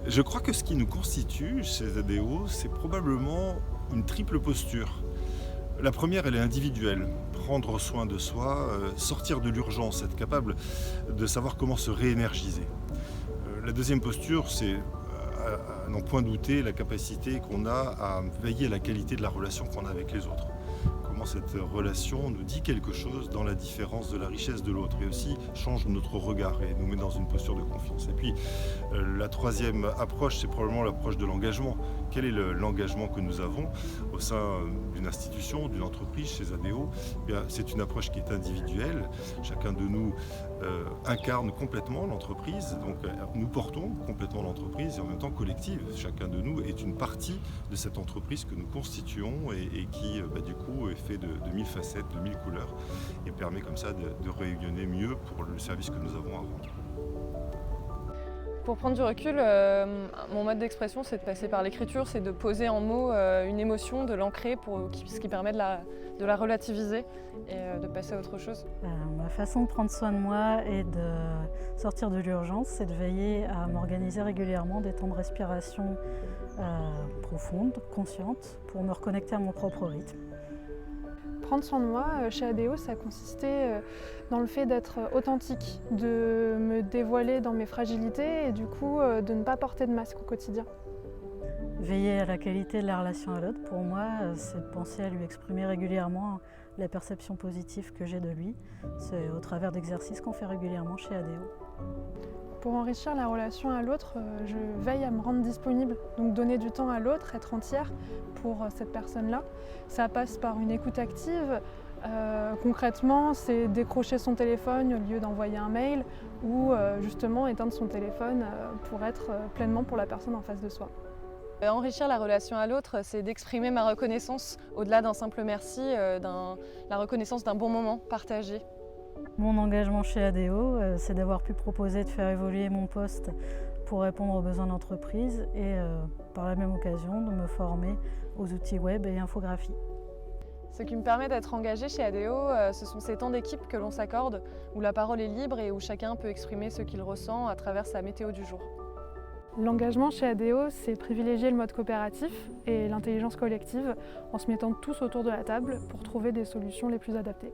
Je crois que ce qui nous constitue chez ADO, c'est probablement une triple posture. La première, elle est individuelle. Prendre soin de soi, sortir de l'urgence, être capable de savoir comment se réénergiser. La deuxième posture, c'est à n'en point douter la capacité qu'on a à veiller à la qualité de la relation qu'on a avec les autres. Comment cette relation nous dit quelque chose dans la différence de la richesse de l'autre et aussi change notre regard et nous met dans une posture de confiance. Et puis la troisième approche, c'est probablement l'approche de l'engagement. Quel est l'engagement que nous avons au sein d'une institution, d'une entreprise, chez ADO? Eh bien, c'est une approche qui est individuelle. Chacun de nous incarne complètement l'entreprise, donc nous portons complètement l'entreprise et en même temps collective. Chacun de nous est une partie de cette entreprise que nous constituons et qui du coup est fait de 1000 facettes, de 1000 couleurs et permet comme ça de rayonner mieux pour le service que nous avons à rendre. Pour prendre du recul, mon mode d'expression, c'est de passer par l'écriture, c'est de poser en mots une émotion, de l'ancrer, ce qui permet de la relativiser et de passer à autre chose. Ma façon de prendre soin de moi et de sortir de l'urgence, c'est de veiller à m'organiser régulièrement des temps de respiration profonde, consciente, pour me reconnecter à mon propre rythme. Prendre soin de moi, chez ADO, ça consistait dans le fait d'être authentique, de me dévoiler dans mes fragilités et du coup de ne pas porter de masque au quotidien. Veiller à la qualité de la relation à l'autre, pour moi, c'est de penser à lui exprimer régulièrement la perception positive que j'ai de lui. C'est au travers d'exercices qu'on fait régulièrement chez ADO. Pour enrichir la relation à l'autre, je veille à me rendre disponible, donc donner du temps à l'autre, être entière pour cette personne-là. Ça passe par une écoute active. Concrètement, c'est décrocher son téléphone au lieu d'envoyer un mail ou justement éteindre son téléphone pour être pleinement pour la personne en face de soi. Enrichir la relation à l'autre, c'est d'exprimer ma reconnaissance au-delà d'un simple merci, la reconnaissance d'un bon moment partagé. Mon engagement chez ADO, c'est d'avoir pu proposer de faire évoluer mon poste pour répondre aux besoins de l'entreprise et par la même occasion de me former aux outils web et infographie. Ce qui me permet d'être engagée chez ADO, ce sont ces temps d'équipe que l'on s'accorde, où la parole est libre et où chacun peut exprimer ce qu'il ressent à travers sa météo du jour. L'engagement chez ADO, c'est privilégier le mode coopératif et l'intelligence collective en se mettant tous autour de la table pour trouver des solutions les plus adaptées.